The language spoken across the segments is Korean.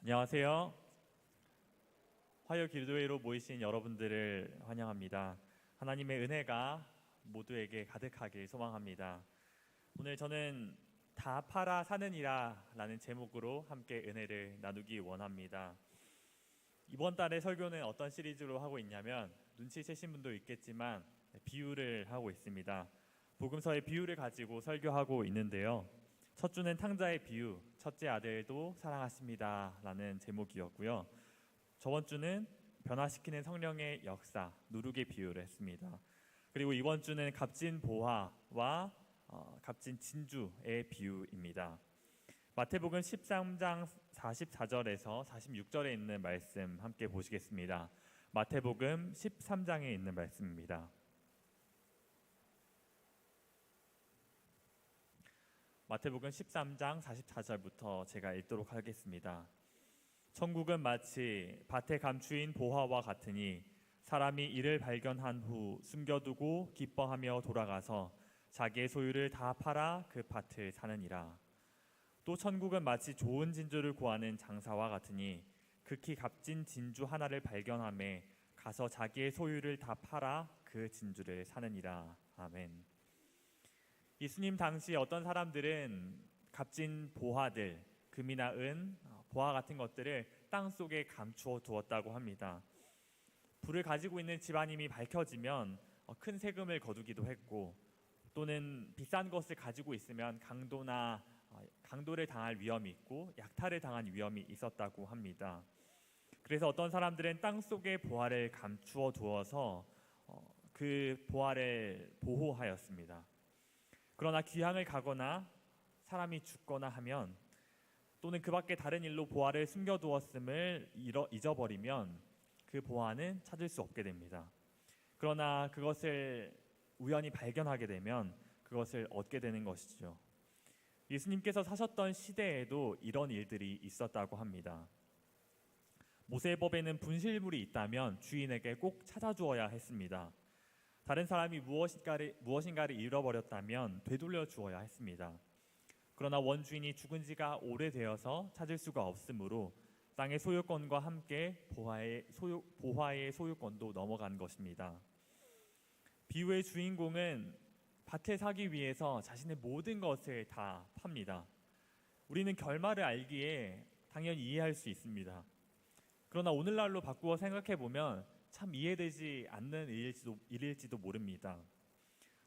안녕하세요. 화요 기도회로 모이신 여러분들을 환영합니다. 하나님의 은혜가 모두에게 가득하길 소망합니다. 오늘 저는 다 팔아 사느니라 라는 제목으로 함께 은혜를 나누기 원합니다. 이번 달의 설교는 어떤 시리즈로 하고 있냐면 눈치채신 분도 있겠지만 비유를 하고 있습니다. 복음서의 비유를 가지고 설교하고 있는데요. 첫 주는 탕자의 비유, 첫째 아들도 사랑하십니다 라는 제목이었고요. 저번 주는 변화시키는 성령의 역사, 누룩의 비유를 했습니다. 그리고 이번 주는 값진 보화와 값진 진주의 비유입니다. 마태복음 13장 44절에서 46절에 있는 말씀 함께 보시겠습니다. 마태복음 13장에 있는 말씀입니다. 마태복음 13장 44절부터 제가 읽도록 하겠습니다. 천국은 마치 밭에 감추인 보화와 같으니 사람이 이를 발견한 후 숨겨두고 기뻐하며 돌아가서 자기의 소유를 다 팔아 그 밭을 사느니라. 또 천국은 마치 좋은 진주를 구하는 장사와 같으니 극히 값진 진주 하나를 발견하매 가서 자기의 소유를 다 팔아 그 진주를 사느니라. 아멘. 예수님 당시 어떤 사람들은 값진 보화들, 금이나 은, 보화 같은 것들을 땅 속에 감추어 두었다고 합니다. 불을 가지고 있는 집안임이 밝혀지면 큰 세금을 거두기도 했고, 또는 비싼 것을 가지고 있으면 강도를 당할 위험이 있고 약탈을 당한 위험이 있었다고 합니다. 그래서 어떤 사람들은 땅 속에 보화를 감추어 두어서 그 보화를 보호하였습니다. 그러나 귀향을 가거나 사람이 죽거나 하면, 또는 그 밖에 다른 일로 보화를 숨겨두었음을 잊어버리면 그 보화는 찾을 수 없게 됩니다. 그러나 그것을 우연히 발견하게 되면 그것을 얻게 되는 것이죠. 예수님께서 사셨던 시대에도 이런 일들이 있었다고 합니다. 모세법에는 분실물이 있다면 주인에게 꼭 찾아주어야 했습니다. 다른 사람이 무엇인가를 잃어버렸다면 되돌려 주어야 했습니다. 그러나 원주인이 죽은 지가 오래되어서 찾을 수가 없으므로 땅의 소유권과 함께 보화의 소유권도 넘어간 것입니다. 비유의 주인공은 밭을 사기 위해서 자신의 모든 것을 다 팝니다. 우리는 결말을 알기에 당연히 이해할 수 있습니다. 그러나 오늘날로 바꾸어 생각해보면 참 이해되지 않는 일일지도 모릅니다.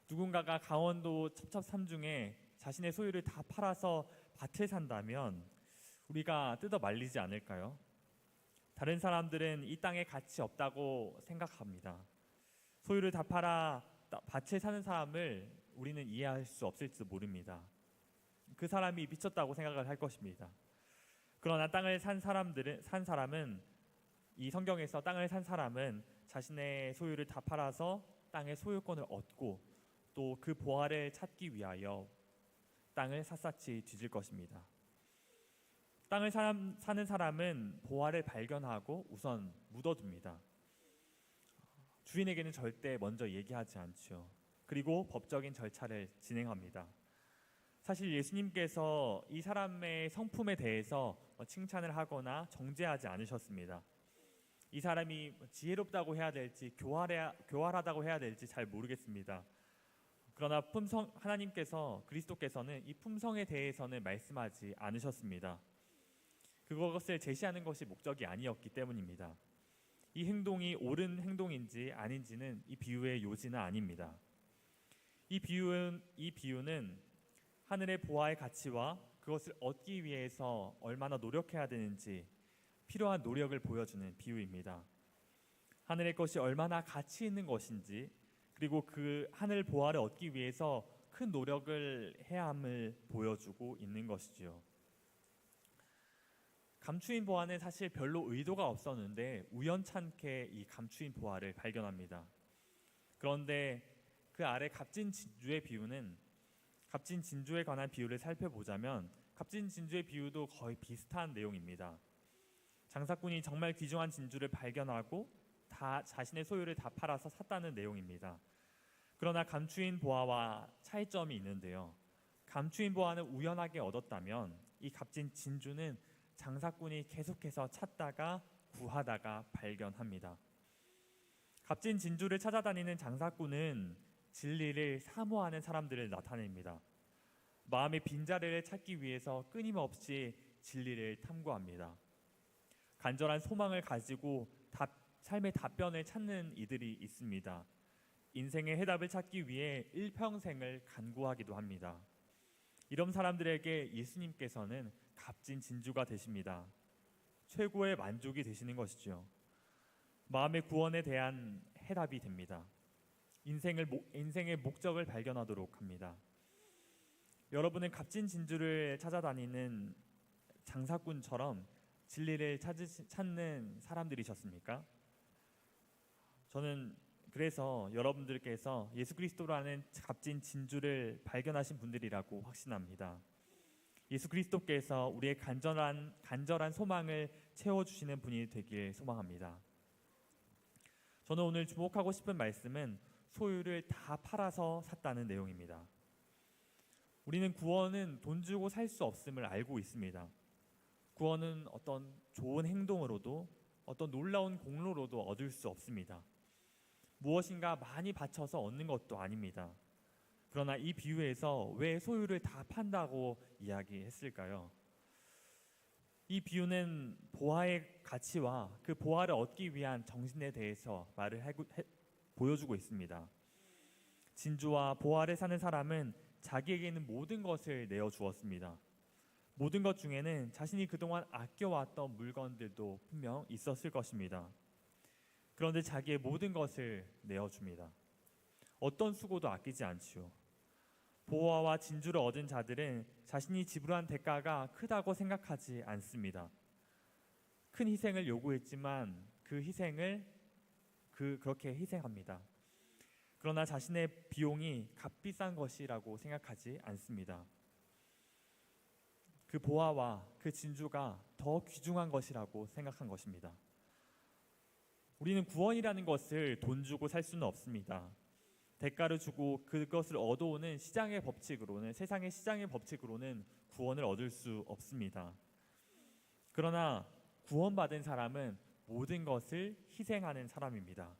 누군가가 강원도 첩첩산중에 자신의 소유를 다 팔아서 밭을 산다면 우리가 뜯어 말리지 않을까요? 다른 사람들은 이 땅에 가치 없다고 생각합니다. 소유를 다 팔아 밭을 사는 사람을 우리는 이해할 수 없을지도 모릅니다. 그 사람이 미쳤다고 생각을 할 것입니다. 그러나 땅을 산 사람은, 이 성경에서 땅을 산 사람은 자신의 소유를 다 팔아서 땅의 소유권을 얻고 또 그 보화를 찾기 위하여 땅을 샅샅이 뒤질 것입니다. 땅을 사는 사람은 보화를 발견하고 우선 묻어둡니다. 주인에게는 절대 먼저 얘기하지 않죠. 그리고 법적인 절차를 진행합니다. 사실 예수님께서 이 사람의 성품에 대해서 칭찬을 하거나 정죄하지 않으셨습니다. 이 사람이 지혜롭다고 해야 될지 교활하다고 해야 될지 잘 모르겠습니다. 그러나 하나님께서, 그리스도께서는 이 품성에 대해서는 말씀하지 않으셨습니다. 그것을 제시하는 것이 목적이 아니었기 때문입니다. 이 행동이 옳은 행동인지 아닌지는 이 비유의 요지는 아닙니다. 이 비유는 하늘의 보화의 가치와 그것을 얻기 위해서 얼마나 노력해야 되는지 필요한 노력을 보여주는 비유입니다. 하늘의 것이 얼마나 가치 있는 것인지, 그리고 그 하늘 보화를 얻기 위해서 큰 노력을 해야 함을 보여주고 있는 것이죠. 감추인 보화는 사실 별로 의도가 없었는데 우연찮게 이 감추인 보화를 발견합니다. 그런데 그 아래 값진 진주의 비유는, 값진 진주에 관한 비유를 살펴보자면 값진 진주의 비유도 거의 비슷한 내용입니다. 장사꾼이 정말 귀중한 진주를 발견하고 자신의 소유를 다 팔아서 샀다는 내용입니다. 그러나 감추인 보화와 차이점이 있는데요. 감추인 보화는 우연하게 얻었다면 이 값진 진주는 장사꾼이 계속해서 찾다가 구하다가 발견합니다. 값진 진주를 찾아다니는 장사꾼은 진리를 사모하는 사람들을 나타냅니다. 마음의 빈자리를 찾기 위해서 끊임없이 진리를 탐구합니다. 간절한 소망을 가지고 삶의 답변을 찾는 이들이 있습니다. 인생의 해답을 찾기 위해 일평생을 간구하기도 합니다. 이런 사람들에게 예수님께서는 값진 진주가 되십니다. 최고의 만족이 되시는 것이죠. 마음의 구원에 대한 해답이 됩니다. 인생의 목적을 발견하도록 합니다. 여러분은 값진 진주를 찾아다니는 장사꾼처럼 진리를 찾는 사람들이셨습니까? 저는 그래서 여러분들께서 예수 그리스도라는 값진 진주를 발견하신 분들이라고 확신합니다. 예수 그리스도께서 우리의 간절한 소망을 채워주시는 분이 되길 소망합니다. 저는 오늘 주목하고 싶은 말씀은 소유를 다 팔아서 샀다는 내용입니다. 우리는 구원은 돈 주고 살 수 없음을 알고 있습니다. 구원은 어떤 좋은 행동으로도 어떤 놀라운 공로로도 얻을 수 없습니다. 무엇인가 많이 바쳐서 얻는 것도 아닙니다. 그러나 이 비유에서 왜 소유를 다 판다고 이야기했을까요? 이 비유는 보화의 가치와 그 보화를 얻기 위한 정신에 대해서 보여주고 있습니다. 진주와 보화를 사는 사람은 자기에게 있는 모든 것을 내어주었습니다. 모든 것 중에는 자신이 그동안 아껴왔던 물건들도 분명 있었을 것입니다. 그런데 자기의 모든 것을 내어줍니다. 어떤 수고도 아끼지 않지요. 보화와 진주를 얻은 자들은 자신이 지불한 대가가 크다고 생각하지 않습니다. 큰 희생을 요구했지만 그 희생을 그렇게 희생합니다. 그러나 자신의 비용이 값비싼 것이라고 생각하지 않습니다. 그 보화와 그 진주가 더 귀중한 것이라고 생각한 것입니다. 우리는 구원이라는 것을 돈 주고 살 수는 없습니다. 대가를 주고 그것을 얻어오는 세상의 시장의 법칙으로는 구원을 얻을 수 없습니다. 그러나 구원받은 사람은 모든 것을 희생하는 사람입니다.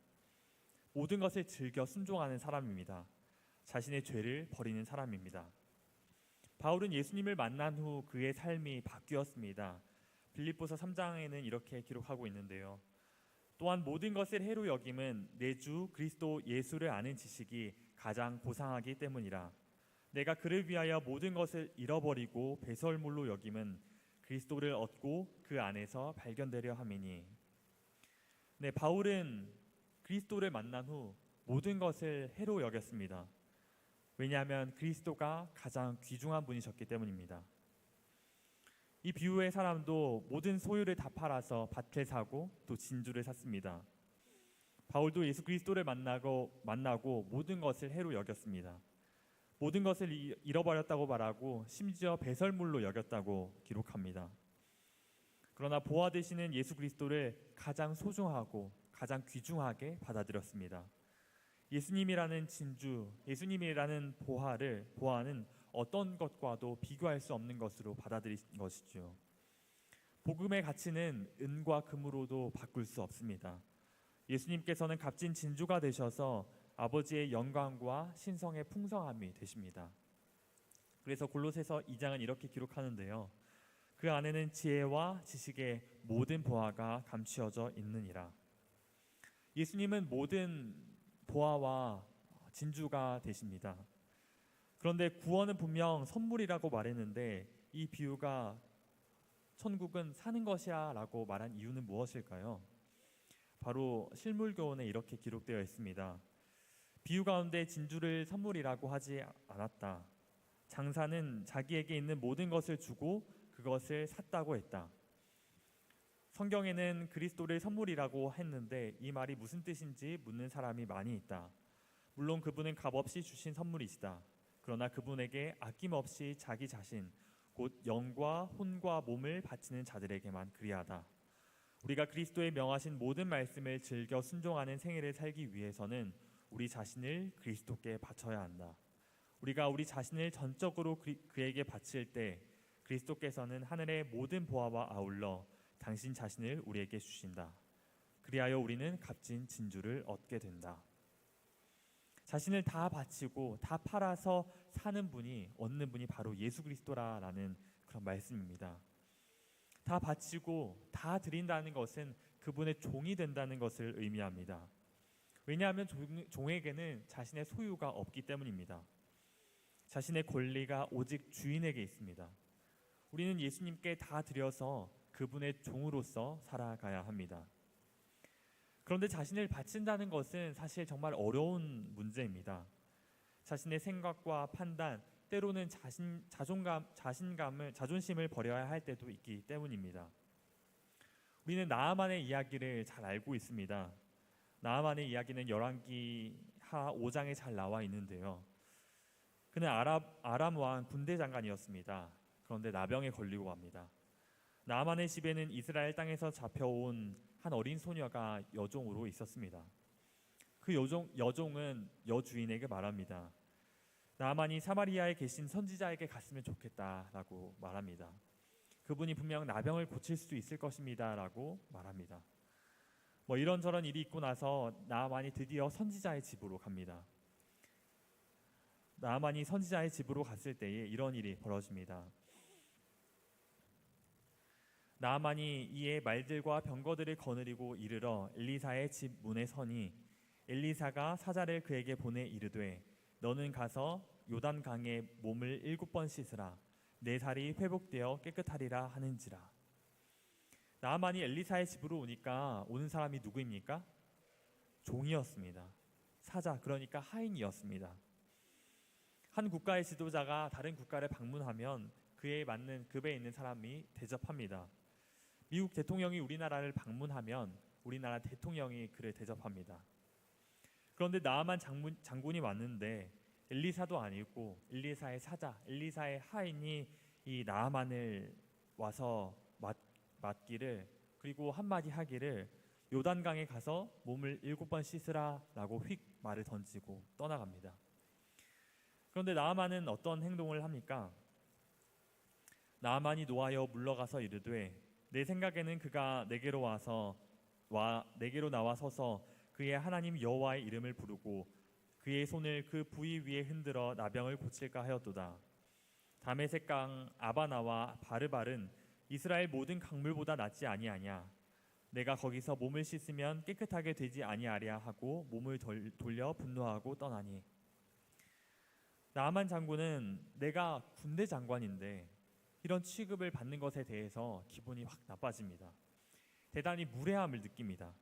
모든 것을 즐겨 순종하는 사람입니다. 자신의 죄를 버리는 사람입니다. 바울은 예수님을 만난 후 그의 삶이 바뀌었습니다. 빌립보서 3장에는 이렇게 기록하고 있는데요. 또한 모든 것을 해로 여김은 내 주 그리스도 예수를 아는 지식이 가장 고상하기 때문이라. 내가 그를 위하여 모든 것을 잃어버리고 배설물로 여김은 그리스도를 얻고 그 안에서 발견되려 함이니. 네, 바울은 그리스도를 만난 후 모든 것을 해로 여겼습니다. 왜냐하면 그리스도가 가장 귀중한 분이셨기 때문입니다. 이 비유의 사람도 모든 소유를 다 팔아서 밭을 사고 또 진주를 샀습니다. 바울도 예수 그리스도를 만나고 모든 것을 해로 여겼습니다. 모든 것을 잃어버렸다고 말하고 심지어 배설물로 여겼다고 기록합니다. 그러나 보화 되시는 예수 그리스도를 가장 소중하고 가장 귀중하게 받아들였습니다. 예수님이라는 진주, 예수님이라는 보화는 어떤 것과도 비교할 수 없는 것으로 받아들인 것이죠. 복음의 가치는 은과 금으로도 바꿀 수 없습니다. 예수님께서는 값진 진주가 되셔서 아버지의 영광과 신성의 풍성함이 되십니다. 그래서 골로새서 2장은 이렇게 기록하는데요. 그 안에는 지혜와 지식의 모든 보화가 감추어져 있느니라. 예수님은 모든 보화와 진주가 되십니다. 그런데 구원은 분명 선물이라고 말했는데 이 비유가 천국은 사는 것이야 라고 말한 이유는 무엇일까요? 바로 실물교훈에 이렇게 기록되어 있습니다. 비유 가운데 진주를 선물이라고 하지 않았다. 장사는 자기에게 있는 모든 것을 주고 그것을 샀다고 했다. 성경에는 그리스도를 선물이라고 했는데 이 말이 무슨 뜻인지 묻는 사람이 많이 있다. 물론 그분은 값없이 주신 선물이시다. 그러나 그분에게 아낌없이 자기 자신, 곧 영과 혼과 몸을 바치는 자들에게만 그리하다. 우리가 그리스도의 명하신 모든 말씀을 즐겨 순종하는 생애를 살기 위해서는 우리 자신을 그리스도께 바쳐야 한다. 우리가 우리 자신을 전적으로 그에게 바칠 때 그리스도께서는 하늘의 모든 보화와 아울러 당신 자신을 우리에게 주신다. 그리하여 우리는 값진 진주를 얻게 된다. 자신을 다 바치고 다 팔아서 사는 분이, 얻는 분이 바로 예수 그리스도라는 그런 말씀입니다. 다 바치고 다 드린다는 것은 그분의 종이 된다는 것을 의미합니다. 왜냐하면 종에게는 자신의 소유가 없기 때문입니다. 자신의 권리가 오직 주인에게 있습니다. 우리는 예수님께 다 드려서 그분의 종으로서 살아가야 합니다. 그런데 자신을 바친다는 것은 사실 정말 어려운 문제입니다. 자신의 생각과 판단, 때로는 자존심을 버려야 할 때도 있기 때문입니다. 우리는 나아만의 이야기를 잘 알고 있습니다. 나아만의 이야기는 열왕기하 5장에 잘 나와 있는데요. 그는 아람 왕 군대 장관이었습니다. 그런데 나병에 걸리고 맙니다. 나아만의 집에는 이스라엘 땅에서 잡혀온 한 어린 소녀가 여종으로 있었습니다. 그 여종은 여주인에게 말합니다. 나아만이 사마리아에 계신 선지자에게 갔으면 좋겠다라고 말합니다. 그분이 분명 나병을 고칠 수 있을 것입니다라고 말합니다. 이런저런 일이 있고 나서 나아만이 드디어 선지자의 집으로 갑니다. 나아만이 선지자의 집으로 갔을 때에 이런 일이 벌어집니다. 나아만이 이에 말들과 병거들을 거느리고 이르러 엘리사의 집 문에 서니 엘리사가 사자를 그에게 보내 이르되 너는 가서 요단강에 몸을 7번 씻으라 내 살이 회복되어 깨끗하리라 하는지라. 나아만이 엘리사의 집으로 오니까 오는 사람이 누구입니까? 종이었습니다. 사자, 그러니까 하인이었습니다. 한 국가의 지도자가 다른 국가를 방문하면 그에 맞는 급에 있는 사람이 대접합니다. 미국 대통령이 우리나라를 방문하면 우리나라 대통령이 그를 대접합니다. 그런데 나아만 장군이 왔는데 엘리사도 아니고 엘리사의 사자, 엘리사의 하인이 이 나아만을 와서 맞기를, 그리고 한마디 하기를 요단강에 가서 몸을 7번 씻으라 라고 휙 말을 던지고 떠나갑니다. 그런데 나아만은 어떤 행동을 합니까? 나아만이 노하여 물러가서 이르되 내 생각에는 그가 내게로 나와 서서 그의 하나님 여호와의 이름을 부르고 그의 손을 그 부위 위에 흔들어 나병을 고칠까 하였도다. 다메섹 강 아바나와 바르발은 이스라엘 모든 강물보다 낫지 아니하냐. 내가 거기서 몸을 씻으면 깨끗하게 되지 아니하랴 하고 몸을 돌려 분노하고 떠나니. 나아만 장군은 내가 군대 장관인데 이런 취급을 받는 것에 대해서 기분이 확 나빠집니다. 대단히 무례함을 느낍니다.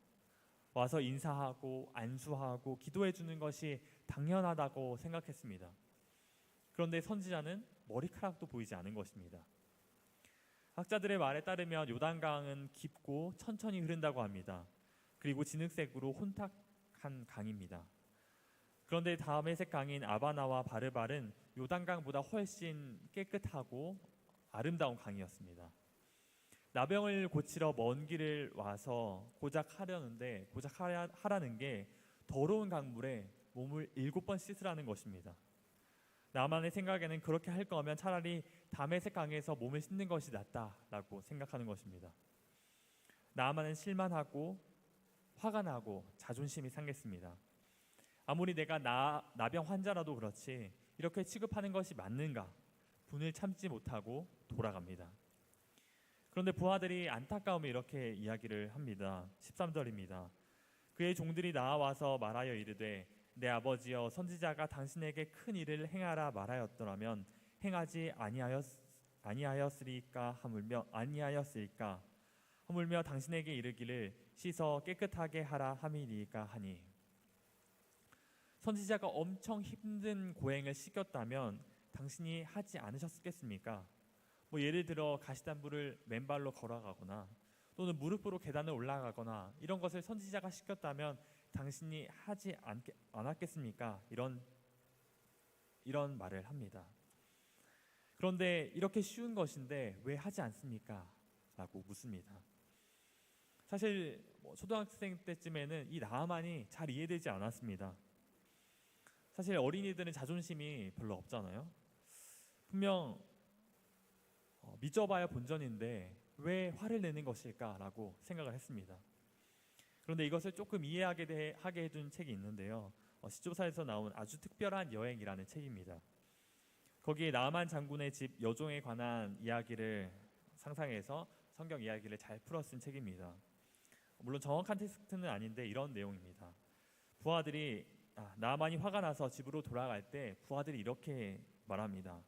와서 인사하고 안수하고 기도해 주는 것이 당연하다고 생각했습니다. 그런데 선지자는 머리카락도 보이지 않은 것입니다. 학자들의 말에 따르면 요단강은 깊고 천천히 흐른다고 합니다. 그리고 진흙색으로 혼탁한 강입니다. 그런데 다메섹 강인 아바나와 바르발은 요단강보다 훨씬 깨끗하고 아름다운 강이었습니다. 나병을 고치러 먼 길을 와서 고작 하라는 게 더러운 강물에 몸을 7번 씻으라는 것입니다. 나만의 생각에는 그렇게 할 거면 차라리 다메섹 강에서 몸을 씻는 것이 낫다라고 생각하는 것입니다. 나만은 실만하고 화가 나고 자존심이 상했습니다. 아무리 내가 나병 환자라도 그렇지 이렇게 취급하는 것이 맞는가? 분을 참지 못하고 돌아갑니다. 그런데 부하들이 안타까움에 이렇게 이야기를 합니다. 13절입니다. 그의 종들이 나와서 말하여 이르되 내 아버지여 선지자가 당신에게 큰 일을 행하라 말하였더라면 행하지 아니하였으리까 하물며 당신에게 이르기를 씻어 깨끗하게 하라 함이리까 하니. 선지자가 엄청 힘든 고행을 시켰다면 당신이 하지 않으셨겠습니까? 예를 들어 가시덤불을 맨발로 걸어가거나 또는 무릎으로 계단을 올라가거나 이런 것을 선지자가 시켰다면 당신이 하지 않았겠습니까? 이런 말을 합니다. 그런데 이렇게 쉬운 것인데 왜 하지 않습니까? 라고 묻습니다. 사실 초등학생 때쯤에는 이 나아만이 잘 이해되지 않았습니다. 사실 어린이들은 자존심이 별로 없잖아요. 분명 믿어봐야 본전인데 왜 화를 내는 것일까라고 생각을 했습니다. 그런데 이것을 조금 하게 해준 책이 있는데요. 시조사에서 나온 아주 특별한 여행이라는 책입니다. 거기에 나아만 장군의 집 여종에 관한 이야기를 상상해서 성경 이야기를 잘 풀어 쓴 책입니다. 물론 정확한 텍스트는 아닌데 이런 내용입니다. 부하들이 나아만이 화가 나서 집으로 돌아갈 때 부하들이 이렇게 말합니다.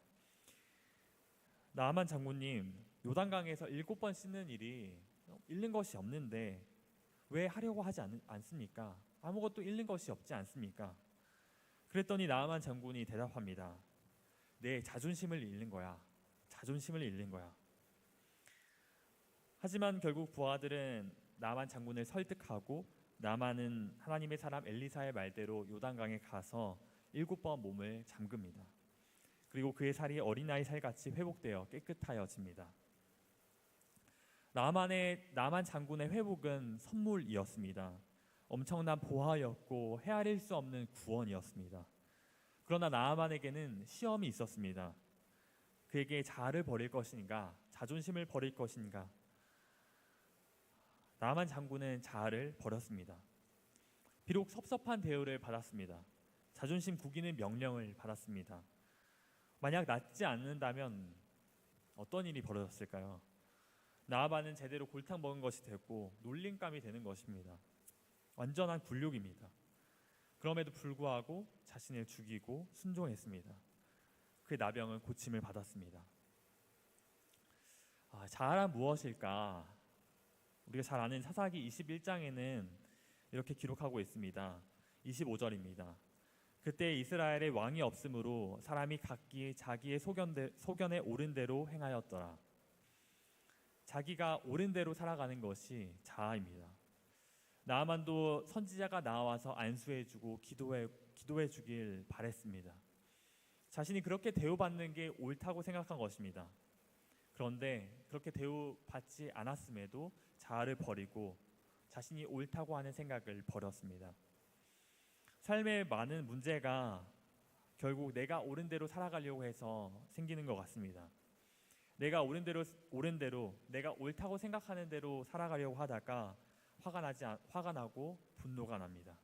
나아만 장군님, 요단강에서 7번 씻는 일이 잃는 것이 없는데 왜 하려고 하지 않습니까? 아무것도 잃는 것이 없지 않습니까? 그랬더니 나아만 장군이 대답합니다. 내 자존심을 잃는 거야. 자존심을 잃는 거야. 하지만 결국 부하들은 나아만 장군을 설득하고 나아만은 하나님의 사람 엘리사의 말대로 요단강에 가서 7번 몸을 잠깁니다. 그리고 그의 살이 어린아이 살같이 회복되어 깨끗하여집니다. 나아만 장군의 회복은 선물이었습니다. 엄청난 보화였고 헤아릴 수 없는 구원이었습니다. 그러나 나아만에게는 시험이 있었습니다. 그에게 자아를 버릴 것인가, 자존심을 버릴 것인가. 나아만 장군은 자아를 버렸습니다. 비록 섭섭한 대우를 받았습니다. 자존심 구기는 명령을 받았습니다. 만약 낫지 않는다면 어떤 일이 벌어졌을까요? 나아만은 제대로 골탕 먹은 것이 됐고 놀림감이 되는 것입니다. 완전한 굴욕입니다. 그럼에도 불구하고 자신을 죽이고 순종했습니다. 그의 나병은 고침을 받았습니다. 자아란 무엇일까? 우리가 잘 아는 사사기 21장에는 이렇게 기록하고 있습니다. 25절입니다. 그때 이스라엘에 왕이 없으므로 사람이 각기 자기의 소견에 옳은 대로 행하였더라. 자기가 옳은 대로 살아가는 것이 자아입니다. 나아만도 선지자가 나와서 안수해주고 기도해 주길 바랬습니다. 자신이 그렇게 대우받는 게 옳다고 생각한 것입니다. 그런데 그렇게 대우받지 않았음에도 자아를 버리고 자신이 옳다고 하는 생각을 버렸습니다. 삶의 많은 문제가 결국 내가 옳은 대로 살아가려고 해서 생기는 것 같습니다. 내가 옳은 대로 내가 옳다고 생각하는 대로 살아가려고 하다가 화가 나고 분노가 납니다.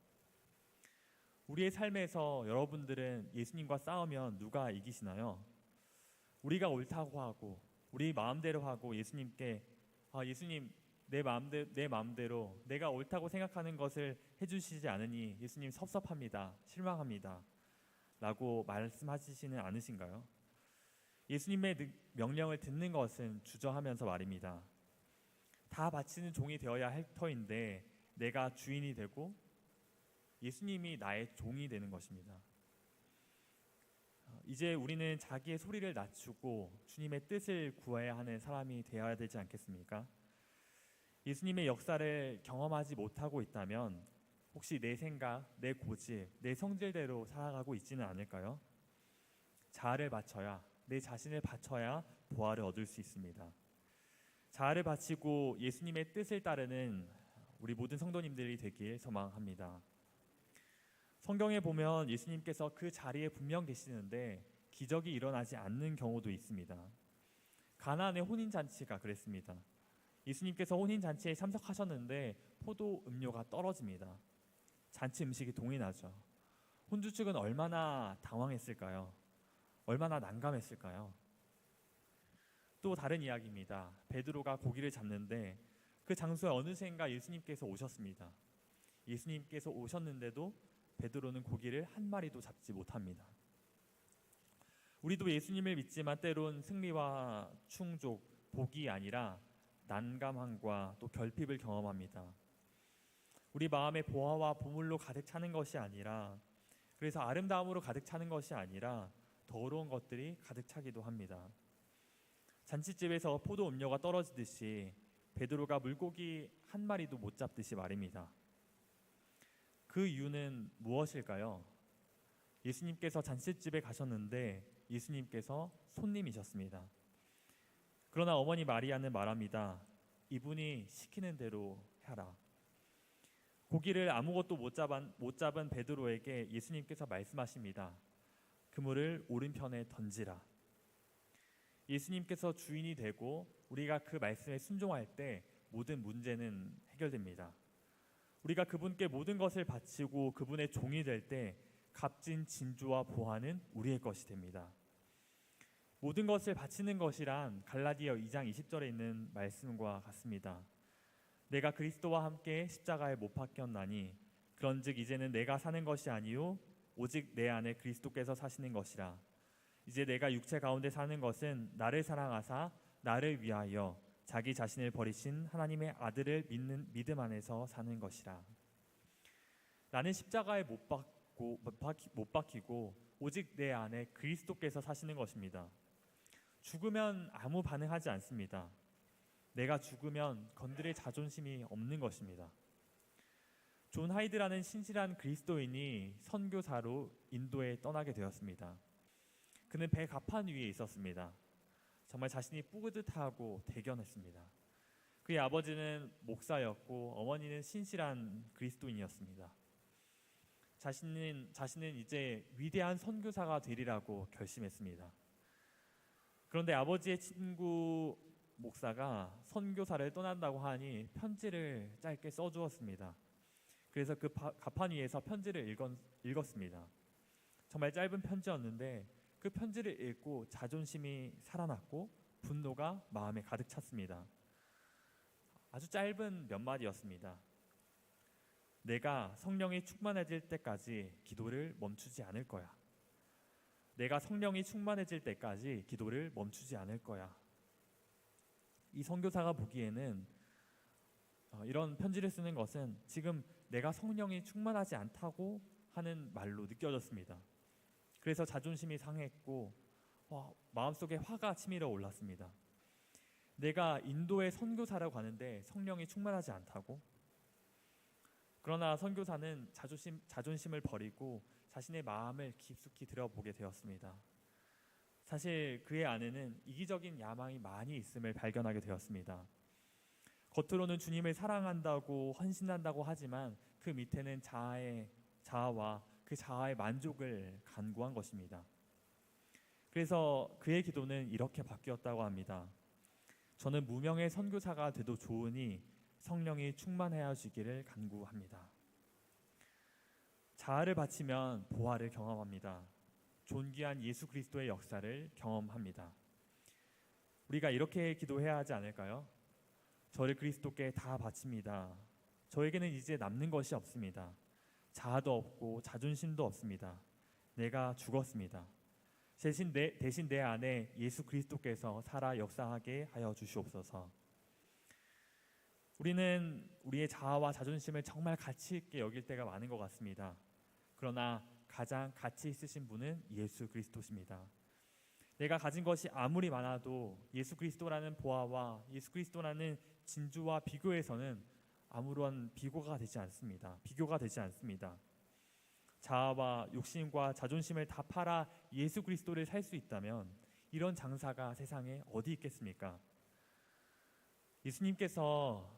우리의 삶에서 여러분들은 예수님과 싸우면 누가 이기시나요? 우리가 옳다고 하고 우리 마음대로 하고 예수님께 예수님 내 마음대로 내가 옳다고 생각하는 것을 해주시지 않으니 예수님 섭섭합니다. 실망합니다. 라고 말씀하시지는 않으신가요? 예수님의 명령을 듣는 것은 주저하면서 말입니다. 다 바치는 종이 되어야 할 터인데 내가 주인이 되고 예수님이 나의 종이 되는 것입니다. 이제 우리는 자기의 소리를 낮추고 주님의 뜻을 구해야 하는 사람이 되어야 되지 않겠습니까? 예수님의 역사를 경험하지 못하고 있다면 혹시 내 생각, 내 고집, 내 성질대로 살아가고 있지는 않을까요? 자아를 바쳐야, 내 자신을 바쳐야 보화를 얻을 수 있습니다. 자아를 바치고 예수님의 뜻을 따르는 우리 모든 성도님들이 되길 소망합니다. 성경에 보면 예수님께서 그 자리에 분명 계시는데 기적이 일어나지 않는 경우도 있습니다. 가나안의 혼인잔치가 그랬습니다. 예수님께서 혼인잔치에 참석하셨는데 포도 음료가 떨어집니다. 잔치 음식이 동이 나죠. 혼주 측은 얼마나 당황했을까요? 얼마나 난감했을까요? 또 다른 이야기입니다. 베드로가 고기를 잡는데 그 장소에 어느샌가 예수님께서 오셨습니다. 예수님께서 오셨는데도 베드로는 고기를 한 마리도 잡지 못합니다. 우리도 예수님을 믿지만 때론 승리와 충족, 복이 아니라 난감함과 또 결핍을 경험합니다. 우리 마음에 보화와 보물로 가득 차는 것이 아니라 그래서 아름다움으로 가득 차는 것이 아니라 더러운 것들이 가득 차기도 합니다. 잔치집에서 포도 음료가 떨어지듯이 베드로가 물고기 한 마리도 못 잡듯이 말입니다. 그 이유는 무엇일까요? 예수님께서 잔치집에 가셨는데 예수님께서 손님이셨습니다. 그러나 어머니 마리아는 말합니다. 이분이 시키는 대로 하라. 고기를 아무것도 못 잡은 베드로에게 예수님께서 말씀하십니다. 그물을 오른편에 던지라. 예수님께서 주인이 되고 우리가 그 말씀에 순종할 때 모든 문제는 해결됩니다. 우리가 그분께 모든 것을 바치고 그분의 종이 될 때 값진 진주와 보화는 우리의 것이 됩니다. 모든 것을 바치는 것이란 갈라디아 2장 20절에 있는 말씀과 같습니다. 내가 그리스도와 함께 십자가에 못 박혔나니 그런즉 이제는 내가 사는 것이 아니요 오직 내 안에 그리스도께서 사시는 것이라. 이제 내가 육체 가운데 사는 것은 나를 사랑하사 나를 위하여 자기 자신을 버리신 하나님의 아들을 믿는 믿음 안에서 사는 것이라. 나는 십자가에 못 박히고 오직 내 안에 그리스도께서 사시는 것입니다. 죽으면 아무 반응하지 않습니다. 내가 죽으면 건드릴 자존심이 없는 것입니다. 존 하이드라는 신실한 그리스도인이 선교사로 인도에 떠나게 되었습니다. 그는 배 갑판 위에 있었습니다. 정말 자신이 뿌듯하고 대견했습니다. 그의 아버지는 목사였고 어머니는 신실한 그리스도인이었습니다. 자신은 이제 위대한 선교사가 되리라고 결심했습니다. 그런데 아버지의 친구 목사가 선교사를 떠난다고 하니 편지를 짧게 써주었습니다. 그래서 그 갑판 위에서 편지를 읽었습니다. 정말 짧은 편지였는데 그 편지를 읽고 자존심이 살아났고 분노가 마음에 가득 찼습니다. 아주 짧은 몇 마디였습니다. 내가 성령이 충만해질 때까지 기도를 멈추지 않을 거야. 내가 성령이 충만해질 때까지 기도를 멈추지 않을 거야. 이 선교사가 보기에는 이런 편지를 쓰는 것은 지금 내가 성령이 충만하지 않다고 하는 말로 느껴졌습니다. 그래서 자존심이 상했고 마음속에 화가 치밀어 올랐습니다. 내가 인도에 선교사라고 가는데 성령이 충만하지 않다고? 그러나 선교사는 자존심을 버리고 자신의 마음을 깊숙이 들여보게 되었습니다. 사실 그의 안에는 이기적인 야망이 많이 있음을 발견하게 되었습니다. 겉으로는 주님을 사랑한다고 헌신한다고 하지만 그 밑에는 자아와 그 자아의 만족을 간구한 것입니다. 그래서 그의 기도는 이렇게 바뀌었다고 합니다. 저는 무명의 선교사가 돼도 좋으니 성령이 충만하여 주기를 간구합니다. 자아를 바치면 보화를 경험합니다. 존귀한 예수 그리스도의 역사를 경험합니다. 우리가 이렇게 기도해야 하지 않을까요? 저를 그리스도께 다 바칩니다. 저에게는 이제 남는 것이 없습니다. 자아도 없고 자존심도 없습니다. 내가 죽었습니다. 대신 내 안에 예수 그리스도께서 살아 역사하게 하여 주시옵소서. 우리는 우리의 자아와 자존심을 정말 가치 있게 여길 때가 많은 것 같습니다. 그러나 가장 가치 있으신 분은 예수 그리스도십니다. 내가 가진 것이 아무리 많아도 예수 그리스도라는 보화와 예수 그리스도라는 진주와 비교해서는 아무런 비교가 되지 않습니다. 자아와 욕심과 자존심을 다 팔아 예수 그리스도를 살 수 있다면 이런 장사가 세상에 어디 있겠습니까? 예수님께서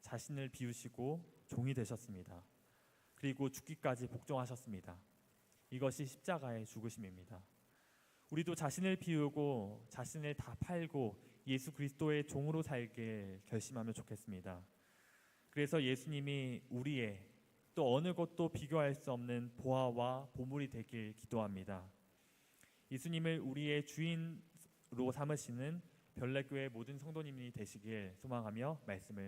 자신을 비우시고 종이 되셨습니다. 그리고 죽기까지 복종하셨습니다. 이것이 십자가의 죽으심입니다. 우리도 자신을 비우고 자신을 다 팔고 예수 그리스도의 종으로 살길 결심하면 좋겠습니다. 그래서 예수님이 우리의 또 어느 것도 비교할 수 없는 보화와 보물이 되길 기도합니다. 예수님을 우리의 주인으로 삼으시는 별내교회 모든 성도님이 되시길 소망하며 말씀을